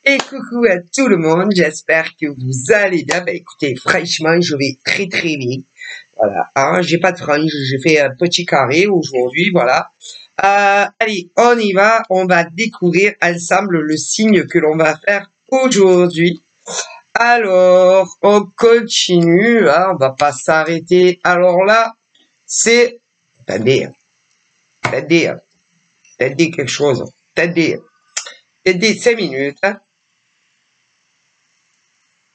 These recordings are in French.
Et coucou à tout le monde, j'espère que vous allez bien. Bah écoutez, franchement, je vais très très bien. Voilà, hein, j'ai pas de frange, j'ai fait un petit carré aujourd'hui, voilà. Allez, on y va, on va découvrir ensemble le signe que l'on va faire aujourd'hui. Alors, on continue, hein, on va pas s'arrêter. Alors là, c'est... Attendez, attendez quelque chose. Attendez 5 minutes, hein.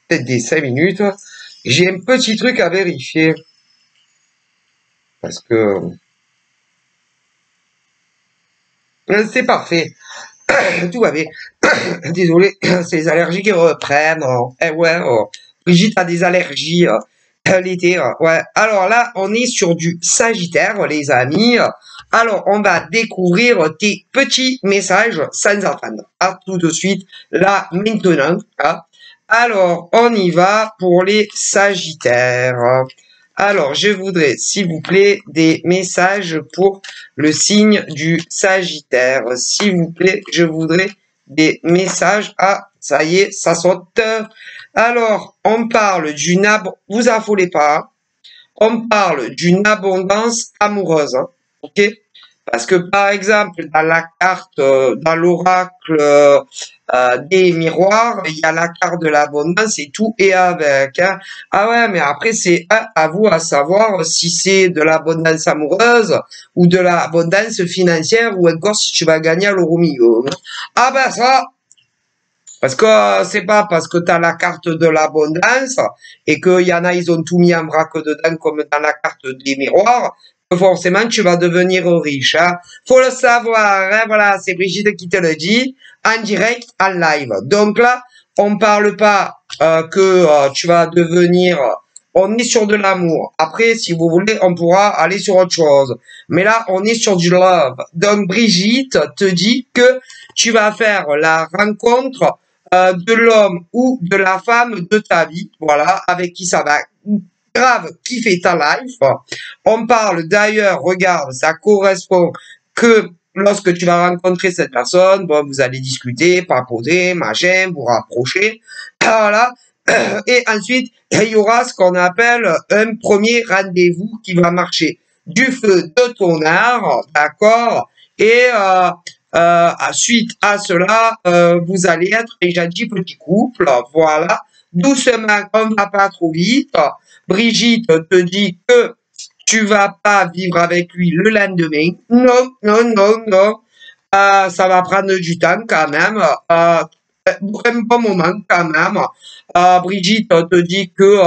Peut-être des 5 minutes. J'ai un petit truc à vérifier. Parce que... c'est parfait. Tout va bien. Désolé, c'est les allergies qui reprennent. Eh ouais, Brigitte a des allergies l'été. Ouais. Alors là, on est sur du Sagittaire, les amis. Alors, on va découvrir tes petits messages sans attendre. À tout de suite, là, maintenant. Hein. Alors, on y va pour les Sagittaires. Alors, je voudrais, s'il vous plaît, des messages pour le signe du Sagittaire. S'il vous plaît, je voudrais des messages. Ah, ça y est, ça saute. Alors, on parle d'une vous affolez pas. On parle d'une abondance amoureuse. Hein, ok? Parce que, par exemple, dans la carte, dans l'oracle des miroirs, il y a la carte de l'abondance et tout est avec. Hein. Ah ouais, mais après, c'est à vous à savoir si c'est de l'abondance amoureuse ou de l'abondance financière ou encore si tu vas gagner à l'euro million. Ah ben ça, parce que c'est pas parce que tu as la carte de l'abondance et qu'il y en a, ils ont tout mis en vrac dedans comme dans la carte des miroirs, que forcément tu vas devenir riche. Hein. Faut le savoir, hein, voilà, c'est Brigitte qui te le dit, en direct, en live. Donc là, on parle pas que tu vas devenir... On est sur de l'amour. Après, si vous voulez, on pourra aller sur autre chose. Mais là, on est sur du love. Donc Brigitte te dit que tu vas faire la rencontre de l'homme ou de la femme de ta vie, voilà, avec qui ça va grave kiffer ta life. On parle d'ailleurs, regarde, ça correspond que lorsque tu vas rencontrer cette personne, bon, vous allez discuter, papoter, machin, vous rapprocher, voilà. Et ensuite, il y aura ce qu'on appelle un premier rendez-vous qui va marcher du feu de tonnerre, d'accord, et suite à cela, vous allez être un gentil petit couple, voilà. Doucement, on ne va pas trop vite. Brigitte te dit que tu vas pas vivre avec lui le lendemain. Non, non, non, non. Ça va prendre du temps quand même. Un bon moment quand même. Brigitte te dit que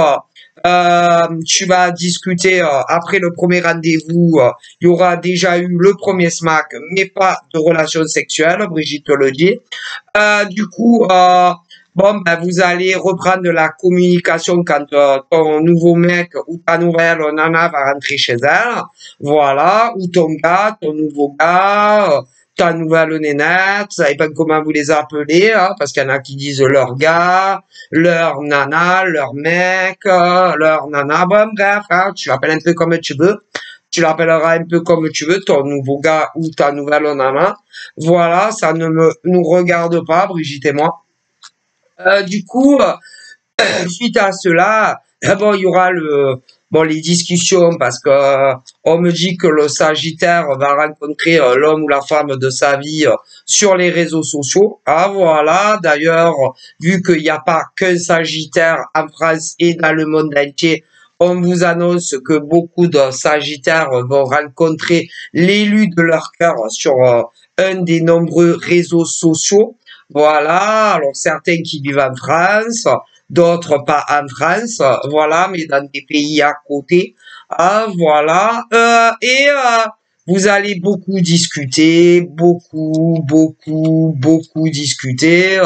tu vas discuter après le premier rendez-vous. Il y aura déjà eu le premier smack, mais pas de relation sexuelle. Brigitte te le dit. Du coup, bon, ben, vous allez reprendre la communication quand ton nouveau mec ou ta nouvelle nana va rentrer chez elle. Voilà. Ou ton gars, ton nouveau gars. Ta nouvelle nénette, vous savez pas comment vous les appelez, hein, parce qu'il y en a qui disent leur gars, leur nana, leur mec, leur nana, bon bref, hein, tu l'appelles un peu comme tu veux, tu l'appelleras un peu comme tu veux, ton nouveau gars ou ta nouvelle nana, voilà, ça ne nous regarde pas, Brigitte et moi. Du coup, suite à cela, bon, il y aura les discussions parce que on me dit que le Sagittaire va rencontrer l'homme ou la femme de sa vie sur les réseaux sociaux. Ah voilà. D'ailleurs, vu qu'il n'y a pas qu'un Sagittaire en France et dans le monde entier, on vous annonce que beaucoup de Sagittaires vont rencontrer l'élu de leur cœur sur un des nombreux réseaux sociaux. Voilà. Alors certains qui vivent en France, d'autres pas en France, voilà, mais dans des pays à côté, voilà, vous allez beaucoup discuter, beaucoup discuter,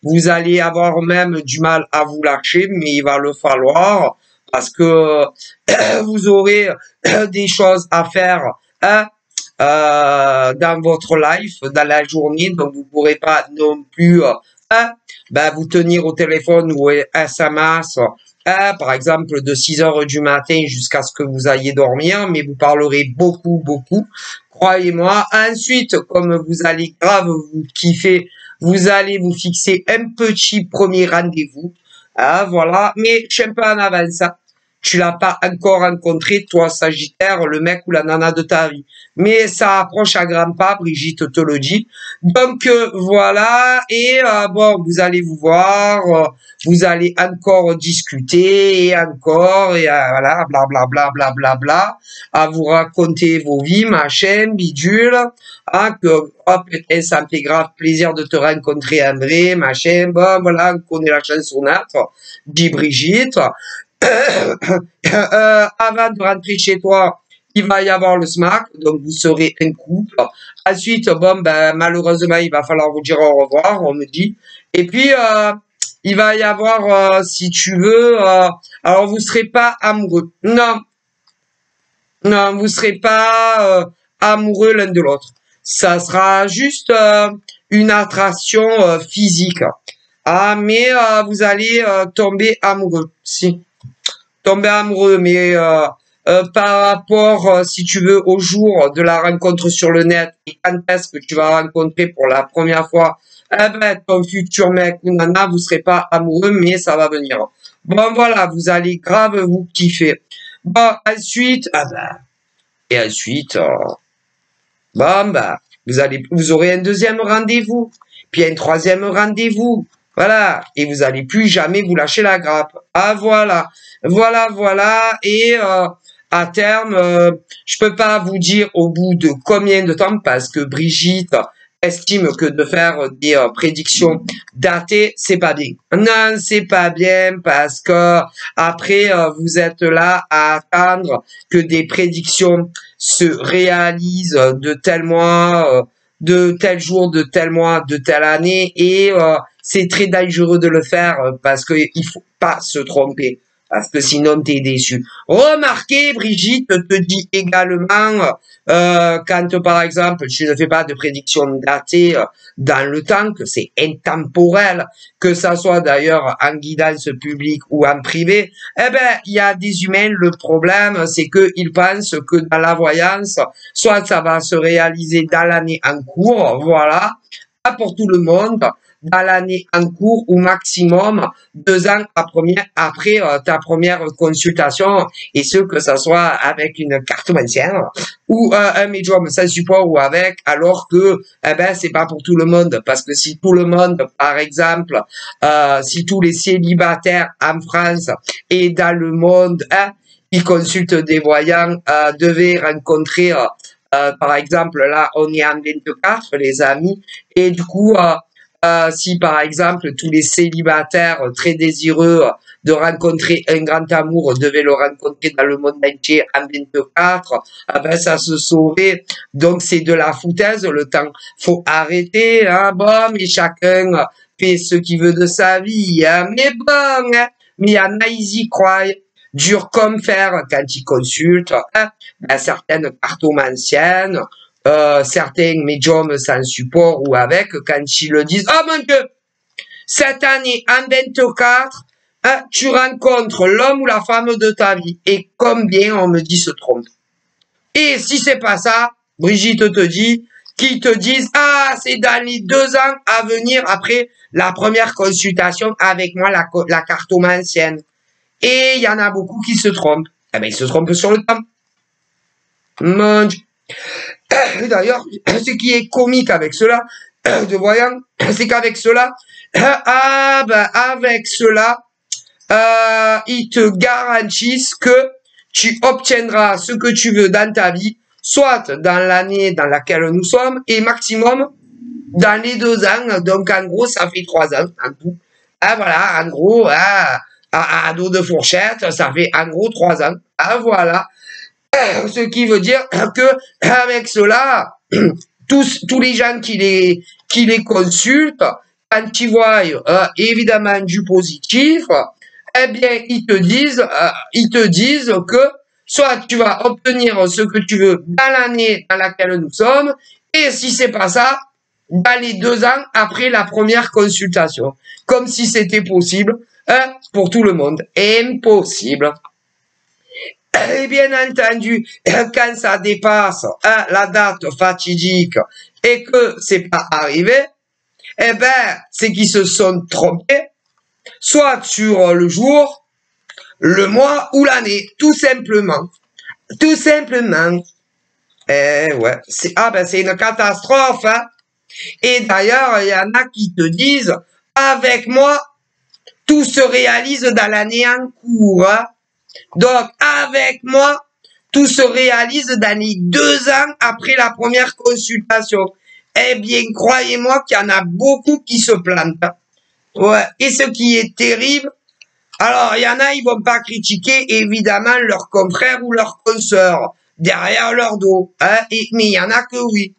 vous allez avoir même du mal à vous lâcher, mais il va le falloir, parce que vous aurez des choses à faire, hein, dans votre life, dans la journée, donc vous pourrez pas non plus vous tenir au téléphone ou SMS, par exemple de 6 heures du matin jusqu'à ce que vous ayez dormir, mais vous parlerez beaucoup, croyez-moi. Ensuite, comme vous allez grave vous kiffer vous allez vous fixer un petit premier rendez-vous. Ah, voilà. Mais je suis un peu en avance. Hein. Tu l'as pas encore rencontré, toi, Sagittaire, le mec ou la nana de ta vie. Mais ça approche à grands pas, Brigitte te le dit. Donc, voilà. Et bon, vous allez vous voir, vous allez encore discuter, et encore, et voilà, blablabla, blablabla, à vous raconter vos vies, machin, bidule, hein, que, oh, peut-être ça me fait grave plaisir de te rencontrer, André, machin, bon, voilà, on connaît la chansonnette, dit Brigitte. Avant de rentrer chez toi, il va y avoir le smack, donc vous serez un couple. Ensuite, bon, ben, malheureusement, il va falloir vous dire au revoir, on me dit. Et puis, il va y avoir, si tu veux, alors vous serez pas amoureux. Non, non, vous serez pas amoureux l'un de l'autre. Ça sera juste une attraction physique. Ah, mais vous allez tomber amoureux, si. Tomber amoureux, mais par rapport, si tu veux, au jour de la rencontre sur le net, et quand est-ce que tu vas rencontrer pour la première fois, eh ben, ton futur mec ou nana, vous serez pas amoureux, mais ça va venir. Bon, voilà, vous allez grave vous kiffer. Bon, ensuite, ah ben, et ensuite, bon, bah, vous aurez un deuxième rendez-vous, puis un troisième rendez-vous. Voilà. Et vous allez plus jamais vous lâcher la grappe. Ah, voilà. Voilà, voilà. Et, à terme, je peux pas vous dire au bout de combien de temps parce que Brigitte estime que de faire des prédictions datées, c'est pas bien. Non, c'est pas bien parce que après vous êtes là à attendre que des prédictions se réalisent de tel mois, de tel jour, de tel mois, de telle année et c'est très dangereux de le faire parce que il faut pas se tromper. Parce que sinon, t'es déçu. Remarquez, Brigitte te dit également, quand par exemple, tu ne fais pas de prédiction datée dans le temps, que c'est intemporel, que ça soit d'ailleurs en guidance publique ou en privé, eh ben, il y a des humains, le problème, c'est qu'ils pensent que dans la voyance, soit ça va se réaliser dans l'année en cours, voilà, pas pour tout le monde, dans l'année en cours ou maximum 2 ans après ta première consultation et ce que ça soit avec une carte ancienne ou un médium sans support ou avec alors que eh ben c'est pas pour tout le monde parce que si tout le monde par exemple si tous les célibataires en France et dans le monde ils consultent des voyants devaient rencontrer par exemple là on est en 24 les amis et du coup si par exemple tous les célibataires très désireux de rencontrer un grand amour devaient le rencontrer dans le monde entier en 24, ben ça se saurait. Donc c'est de la foutaise le temps. Faut arrêter, hein, bon, mais chacun fait ce qu'il veut de sa vie, hein, mais bon, hein, mais il y en a, ils y croient. Dur comme fer quand ils consultent, hein, ben, certaines cartomanciennes, certains médiums sans support ou avec, quand ils le disent, oh mon Dieu, cette année, en 24, hein, tu rencontres l'homme ou la femme de ta vie. Et combien on me dit se trompe. Et si c'est pas ça, Brigitte te dit, qu'ils te disent, ah, c'est dans les 2 ans à venir après la première consultation avec moi, la cartomancienne. Et il y en a beaucoup qui se trompent. Eh ben, ils se trompent sur le temps. Mon Dieu. D'ailleurs, ce qui est comique avec cela, de voyants, c'est qu'avec cela, ah ben avec cela, ils te garantissent que tu obtiendras ce que tu veux dans ta vie, soit dans l'année dans laquelle nous sommes, et maximum dans les 2 ans. Donc en gros, ça fait 3 ans en tout. Ah voilà, en gros, à dos de fourchette, ça fait en gros 3 ans. Ah voilà. Ce qui veut dire que avec cela, tous les gens qui les consultent, quand ils voient évidemment du positif, eh bien ils te disent que soit tu vas obtenir ce que tu veux dans l'année dans laquelle nous sommes, et si c'est pas ça, dans les 2 ans après la première consultation, comme si c'était possible pour tout le monde. Impossible. Et bien entendu, quand ça dépasse la date fatidique et que c'est pas arrivé, Eh ben, c'est qu'ils se sont trompés, soit sur le jour, le mois ou l'année, tout simplement. Tout simplement. Eh ouais, c'est une catastrophe, hein. Et d'ailleurs, il y en a qui te disent, avec moi, tout se réalise dans l'année en cours, hein. Donc, avec moi, tout se réalise dans les 2 ans après la première consultation. Eh bien, croyez-moi qu'il y en a beaucoup qui se plantent, hein. Ouais. Et ce qui est terrible, alors, il y en a, ils vont pas critiquer, évidemment, leurs confrères ou leurs consoeurs, derrière leur dos, hein. Mais il y en a que oui.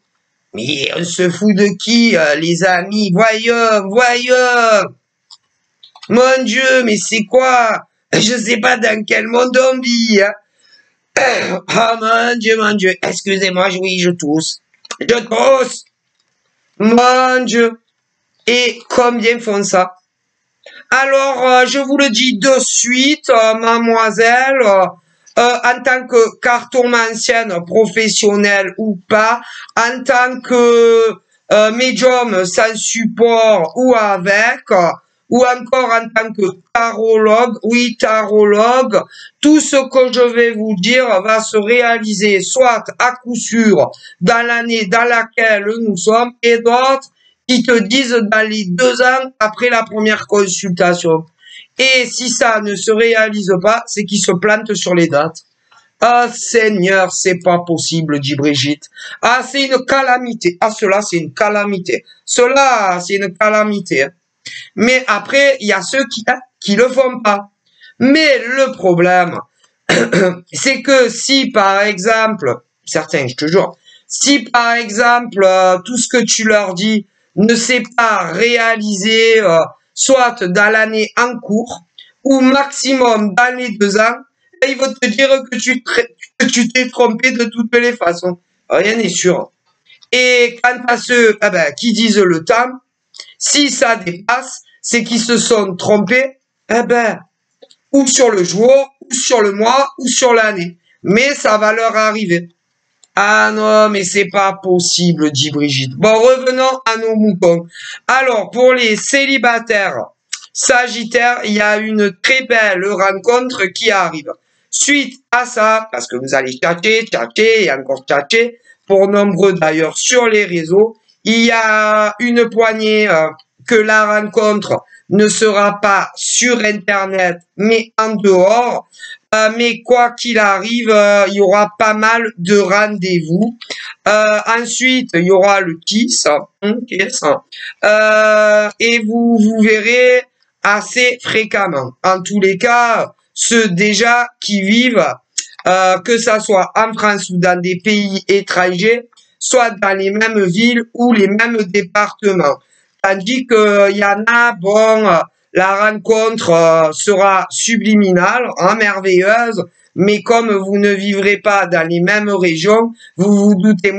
Mais on se fout de qui, les amis? Voyons. Mon Dieu, mais c'est quoi? Je sais pas dans quel monde on vit, hein. Oh mon Dieu. Excusez-moi, oui, je tousse. Je tousse. Mon Dieu. Et combien font ça? Alors, je vous le dis de suite, mademoiselle, en tant que cartomancienne professionnelle ou pas, en tant que médium sans support ou avec, ou encore en tant que tarologue, oui, tarologue, tout ce que je vais vous dire va se réaliser soit à coup sûr dans l'année dans laquelle nous sommes et d'autres qui te disent dans les 2 ans après la première consultation. Et si ça ne se réalise pas, c'est qu'ils se plantent sur les dates. Ah Seigneur, c'est pas possible, dit Brigitte. Ah, c'est une calamité. Ah, cela, c'est une calamité. Cela, c'est une calamité. Mais après, il y a ceux qui le font pas. Mais le problème, c'est que si, par exemple, certains, je te jure, si, par exemple, tout ce que tu leur dis ne s'est pas réalisé, soit dans l'année en cours, ou maximum dans les 2 ans, ils vont te dire que tu t'es trompé de toutes les façons. Rien n'est sûr. Et quant à ceux qui disent le temps, si ça dépasse, c'est qu'ils se sont trompés, ou sur le jour, ou sur le mois, ou sur l'année. Mais ça va leur arriver. Ah non, mais c'est pas possible, dit Brigitte. Bon, revenons à nos moutons. Alors, pour les célibataires Sagittaires, il y a une très belle rencontre qui arrive. Suite à ça, parce que vous allez tchatcher et encore tchatcher, pour nombreux d'ailleurs sur les réseaux, il y a une poignée que la rencontre ne sera pas sur Internet, mais en dehors. Mais quoi qu'il arrive, il y aura pas mal de rendez-vous. Ensuite, il y aura le kiss, et vous verrez assez fréquemment. En tous les cas, ceux déjà qui vivent, que ça soit en France ou dans des pays étrangers, soit dans les mêmes villes ou les mêmes départements. Tandis qu'il y en a, la rencontre sera subliminale, merveilleuse, mais comme vous ne vivrez pas dans les mêmes régions, vous vous doutez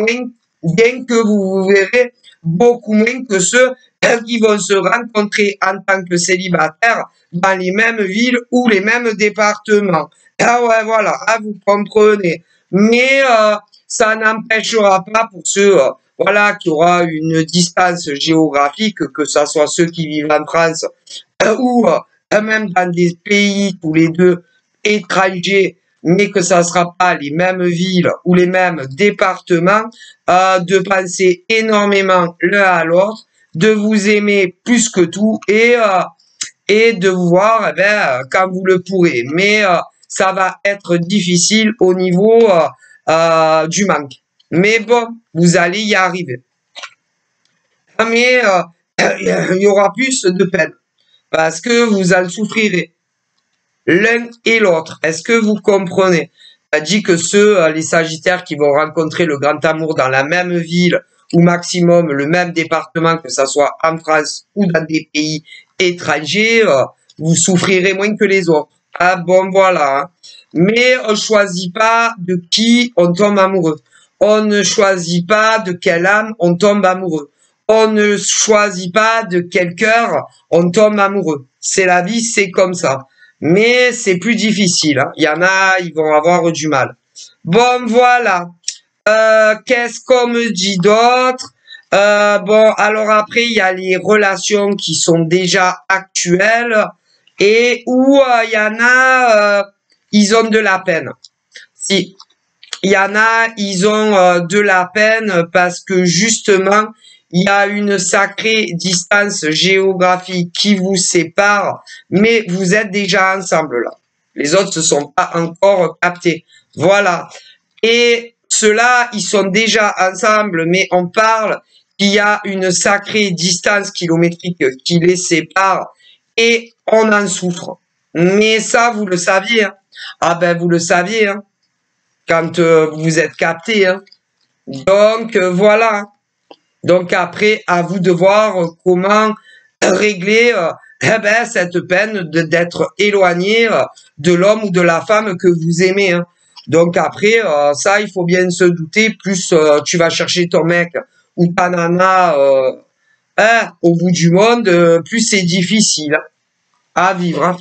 bien que vous verrez beaucoup moins que ceux qui vont se rencontrer en tant que célibataires dans les mêmes villes ou les mêmes départements. Ah ouais, voilà, vous comprenez. Mais ça n'empêchera pas pour ceux qui aura une distance géographique, que ce soit ceux qui vivent en France ou même dans des pays tous les deux étrangers, mais que ça sera pas les mêmes villes ou les mêmes départements, de penser énormément l'un à l'autre, de vous aimer plus que tout et de vous voir quand vous le pourrez. Mais ça va être difficile au niveau du manque. Mais bon, vous allez y arriver. Mais il y aura plus de peine parce que vous en souffrirez l'un et l'autre. Est-ce que vous comprenez? Ça dit que les Sagittaires qui vont rencontrer le grand amour dans la même ville ou maximum le même département, que ça soit en France ou dans des pays étrangers, vous souffrirez moins que les autres. Ah bon, voilà. Hein. Mais on ne choisit pas de qui on tombe amoureux. On ne choisit pas de quelle âme on tombe amoureux. On ne choisit pas de quel cœur on tombe amoureux. C'est la vie, c'est comme ça. Mais c'est plus difficile. Hein. Il y en a, ils vont avoir du mal. Bon, voilà. Qu'est-ce qu'on me dit d'autre? Bon, alors après, il y a les relations qui sont déjà actuelles et où il y en a, ils ont de la peine. Si, il y en a, ils ont de la peine parce que justement, il y a une sacrée distance géographique qui vous sépare, mais vous êtes déjà ensemble là. Les autres se sont pas encore captés. Voilà. Et ceux-là, ils sont déjà ensemble, mais on parle qu'il y a une sacrée distance kilométrique qui les sépare et on en souffre. Mais ça, vous le saviez, hein. Ah ben, vous le saviez, hein, quand vous êtes capté, hein. Donc, voilà. Donc, après, à vous de voir comment régler eh ben, cette peine d'être éloigné de l'homme ou de la femme que vous aimez, hein. Donc après, ça, il faut bien se douter, plus tu vas chercher ton mec ou ta nana hein, au bout du monde, plus c'est difficile hein, à vivre, hein.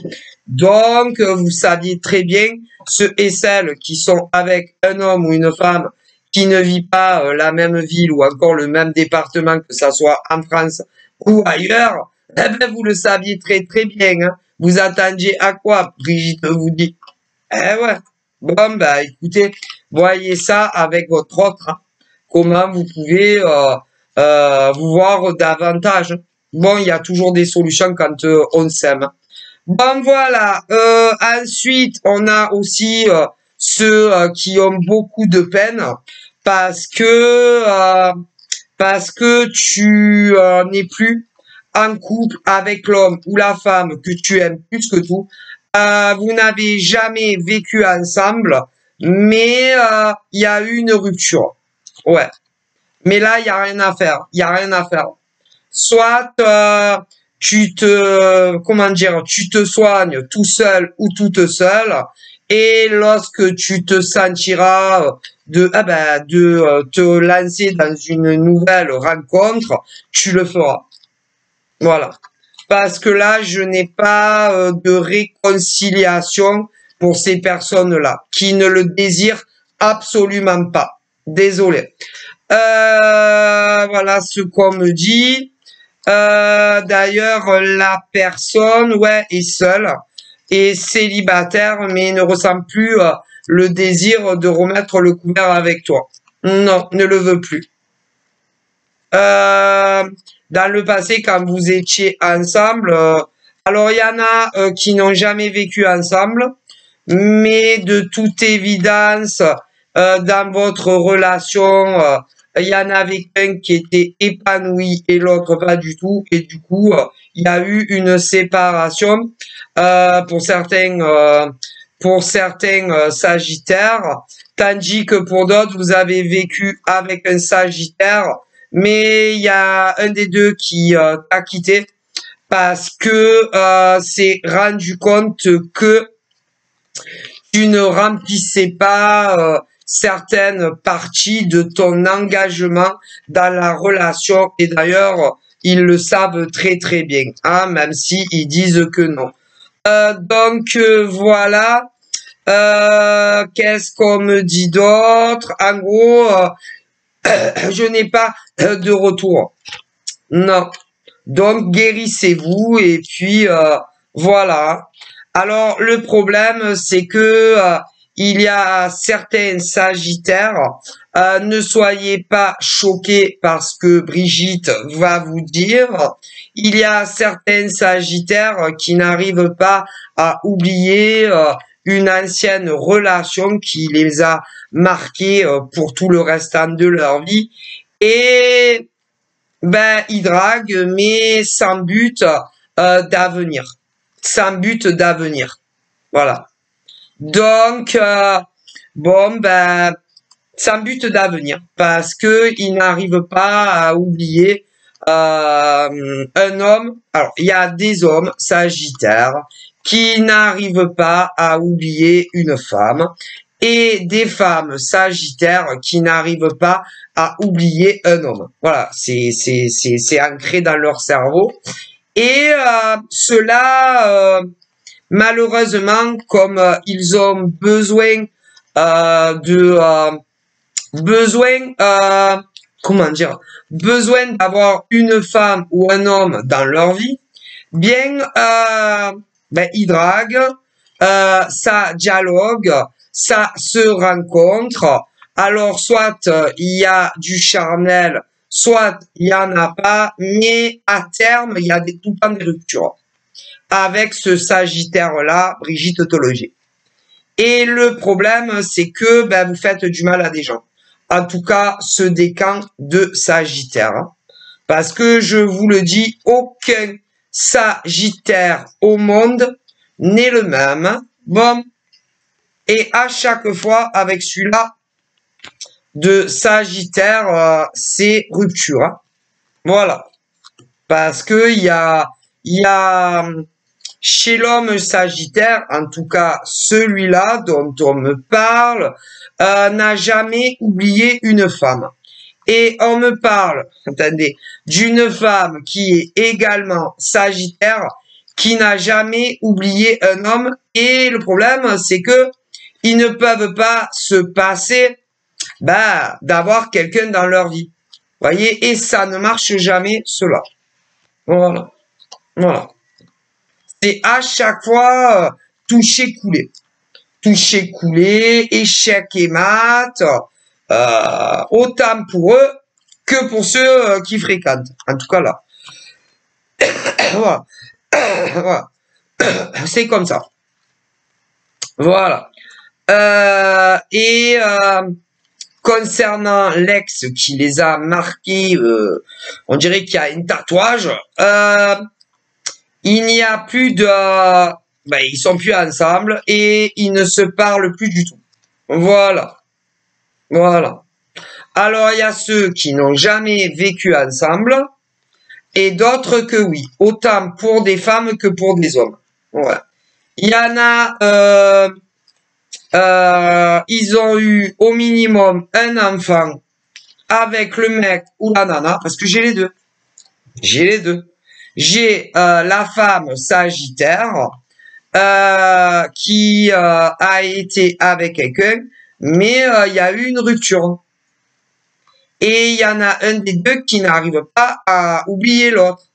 Donc, vous saviez très bien, ceux et celles qui sont avec un homme ou une femme qui ne vit pas la même ville ou encore le même département, que ça soit en France ou ailleurs, eh ben, vous le saviez très très bien, hein. Vous attendiez à quoi, Brigitte vous dit. Eh ouais. Bon, bah écoutez, voyez ça avec votre autre, hein. Comment vous pouvez vous voir davantage. Bon, il y a toujours des solutions quand on s'aime. Bon, voilà. Ensuite, on a aussi ceux qui ont beaucoup de peine parce que euh, parce que tu n'es plus en couple avec l'homme ou la femme que tu aimes plus que tout. Vous n'avez jamais vécu ensemble, mais il y a eu une rupture. Ouais. Mais là, il y a rien à faire. Il y a rien à faire. Soit comment dire, tu te soignes tout seul ou toute seule, et lorsque tu te sentiras de te lancer dans une nouvelle rencontre, tu le feras. Voilà. Parce que là, je n'ai pas de réconciliation pour ces personnes-là, qui ne le désirent absolument pas. Désolé. Voilà ce qu'on me dit. D'ailleurs, la personne, ouais, est seule, est célibataire, mais ne ressent plus le désir de remettre le couvert avec toi. Non, ne le veut plus. Dans le passé, quand vous étiez ensemble, alors il y en a qui n'ont jamais vécu ensemble, mais de toute évidence, dans votre relation, il y en avait un qui était épanoui et l'autre pas du tout, et du coup, il y a eu une séparation pour certains sagittaires, tandis que pour d'autres, vous avez vécu avec un sagittaire, mais il y a un des deux qui t'a quitté parce que s'est rendu compte que tu ne remplissais pas certaines parties de ton engagement dans la relation. Et d'ailleurs, ils le savent très très bien, hein, même si ils disent que non. Donc voilà. Qu'est-ce qu'on me dit d'autre? En gros, je n'ai pas de retour. Non. Donc guérissez-vous et puis voilà. Alors le problème c'est que il y a certains sagittaires. Ne soyez pas choqués par ce que Brigitte va vous dire. Il y a certains sagittaires qui n'arrivent pas à oublier une ancienne relation qui les a marqués pour tout le restant de leur vie. Et ben, ils draguent, mais sans but d'avenir. Sans but d'avenir. Voilà. Donc, bon, ben, sans but d'avenir. Parce que ils n'arrivent pas à oublier un homme. Alors, il y a des hommes sagittaires qui n'arrivent pas à oublier une femme et des femmes sagittaires qui n'arrivent pas à oublier un homme. Voilà, c'est ancré dans leur cerveau. Et cela, malheureusement, comme ils ont besoin de besoin comment dire, besoin d'avoir une femme ou un homme dans leur vie, bien, ils draguent, ça dialogue, ça se rencontre. Alors, soit il y a du charnel, soit il y en a pas, mais à terme, il y a tout le temps des ruptures. Avec ce Sagittaire-là, Brigitte Autologie. Et le problème, c'est que vous faites du mal à des gens. En tout cas, ceux des camps de Sagittaire. Parce que je vous le dis, aucun Sagittaire au monde n'est le même. Bon. Et à chaque fois, avec celui-là de Sagittaire, c'est rupture. Voilà. Parce que il y a chez l'homme Sagittaire, en tout cas celui-là dont on me parle, n'a jamais oublié une femme. Et on me parle, attendez, d'une femme qui est également Sagittaire, qui n'a jamais oublié un homme. Et le problème, c'est que ils ne peuvent pas se passer d'avoir quelqu'un dans leur vie. Voyez, et ça ne marche jamais, cela. Voilà. Voilà. C'est à chaque fois toucher, couler. Toucher, couler, échec et mat, autant pour eux que pour ceux qui fréquentent. En tout cas là. Voilà. Voilà. C'est comme ça. Voilà. Concernant l'ex qui les a marqués, on dirait qu'il y a un tatouage. Il n'y a plus de... ils sont plus ensemble et ils ne se parlent plus du tout. Voilà. Voilà. Alors, il y a ceux qui n'ont jamais vécu ensemble et d'autres que oui. Autant pour des femmes que pour des hommes. Ouais. Il y en a... ils ont eu au minimum un enfant avec le mec ou la nana, parce que j'ai les deux. J'ai les deux. J'ai la femme Sagittaire qui a été avec quelqu'un, mais il y a eu une rupture. Et il y en a un des deux qui n'arrive pas à oublier l'autre.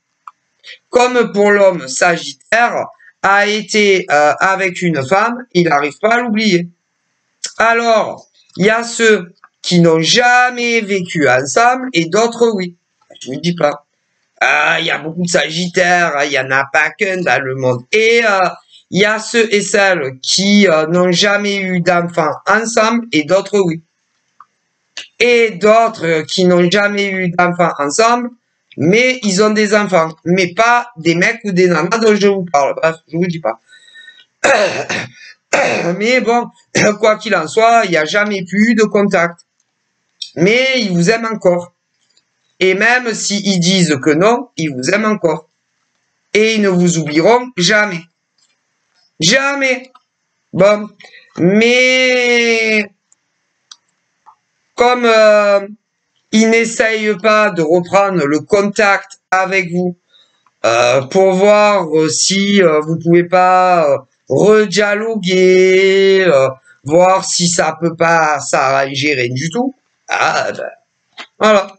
Comme pour l'homme Sagittaire, a été avec une femme, il n'arrive pas à l'oublier. Alors, il y a ceux qui n'ont jamais vécu ensemble et d'autres oui. Je vous dis pas. Il y a beaucoup de Sagittaires, il y en a pas qu'un dans le monde. Et il y a ceux et celles qui n'ont jamais eu d'enfants ensemble et d'autres oui. Et d'autres qui n'ont jamais eu d'enfants ensemble, mais ils ont des enfants, mais pas des mecs ou des nanas dont je vous parle. Bref, je vous dis pas. Mais bon, quoi qu'il en soit, il n'y a jamais plus eu de contact. Mais ils vous aiment encore. Et même s'ils disent que non, ils vous aiment encore. Et ils ne vous oublieront jamais. Jamais. Bon. Mais comme ils n'essayent pas de reprendre le contact avec vous pour voir si vous pouvez pas redialoguer, voir si ça peut pas s'arranger, rien du tout. Voilà.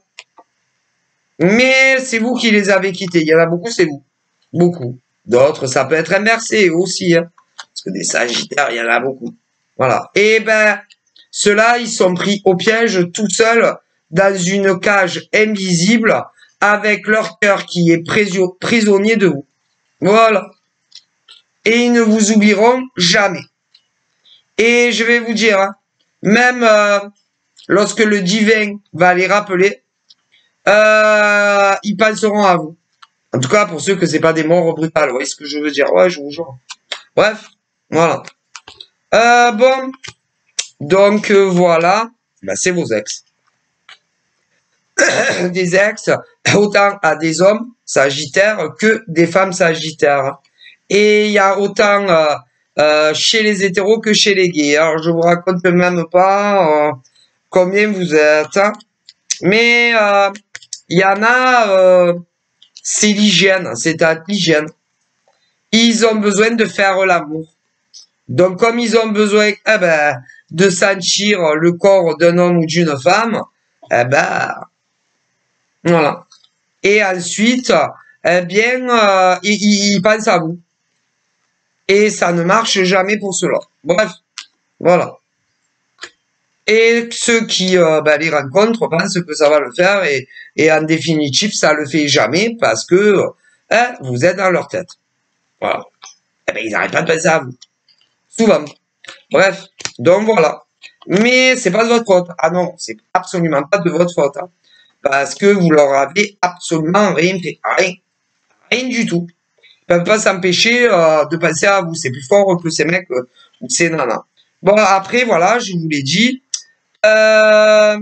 Mais c'est vous qui les avez quittés. Il y en a beaucoup, c'est vous. Beaucoup. D'autres, ça peut être inversé aussi. Hein. Parce que des Sagittaires, il y en a beaucoup. Voilà. Et ceux-là, ils sont pris au piège tout seuls dans une cage invisible avec leur cœur qui est prisonnier de vous. Voilà. Et ils ne vous oublieront jamais. Et je vais vous dire, hein, même lorsque le divin va les rappeler, ils penseront à vous. En tout cas, pour ceux que c'est pas des morts brutales. Vous voyez ce que je veux dire? Ouais, je vous jure. Bref, voilà. Bon. Donc, voilà. C'est vos ex. Des ex, autant à des hommes Sagittaires que des femmes Sagittaires. Et il y a autant chez les hétéros que chez les gays. Alors, je vous raconte même pas combien vous êtes. Hein. Mais il y en a, c'est l'hygiène, c'est l'hygiène. Ils ont besoin de faire l'amour. Donc, comme ils ont besoin de sentir le corps d'un homme ou d'une femme, Voilà. Et ensuite, eh bien, ils pensent à vous. Et ça ne marche jamais pour cela. Bref, voilà. Et ceux qui les rencontrent pensent que ça va le faire et en définitive, ça le fait jamais parce que vous êtes dans leur tête. Voilà. Eh ben, ils n'arrêtent pas de penser à vous. Souvent. Bref, donc voilà. Mais c'est pas de votre faute. Ah non, c'est absolument pas de votre faute. Hein. Parce que vous leur avez absolument rien fait. Rien. Rien du tout. Ils peuvent pas s'empêcher de penser à vous. C'est plus fort que ces mecs ou ces nanas. Bon, après, voilà, je vous l'ai dit. Euh,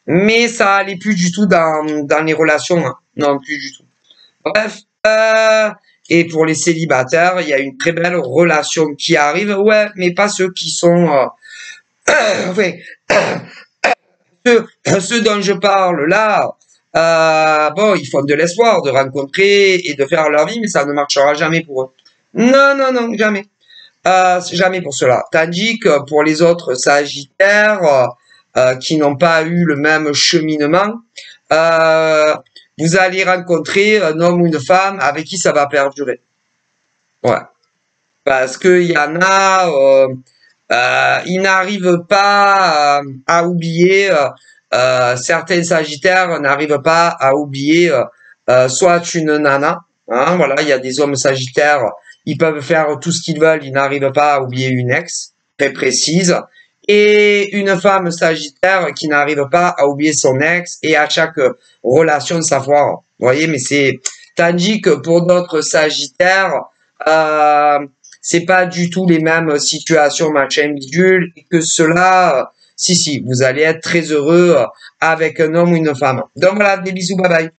mais ça allait plus du tout dans les relations. Hein. Non, plus du tout. Bref. Et pour les célibataires, il y a une très belle relation qui arrive. Ouais, mais pas ceux qui sont... enfin, ceux dont je parle là, bon, ils font de l'espoir de rencontrer et de faire leur vie, mais ça ne marchera jamais pour eux. Non, non, non, jamais. Jamais pour cela. Tandis que pour les autres sagittaires qui n'ont pas eu le même cheminement, euh, vous allez rencontrer un homme ou une femme avec qui ça va perdurer. Ouais. Parce qu'il y en a, ils n'arrivent pas à oublier, certains sagittaires n'arrivent pas à oublier soit une nana, hein, voilà, il y a des hommes sagittaires, ils peuvent faire tout ce qu'ils veulent, ils n'arrivent pas à oublier une ex, très précise, et une femme sagittaire qui n'arrive pas à oublier son ex, et à chaque relation de savoir, vous voyez, mais c'est, tandis que pour d'autres sagittaires, euh, c'est pas du tout les mêmes situations machin bidule et que cela si vous allez être très heureux avec un homme ou une femme. Donc voilà, des bisous, bye bye.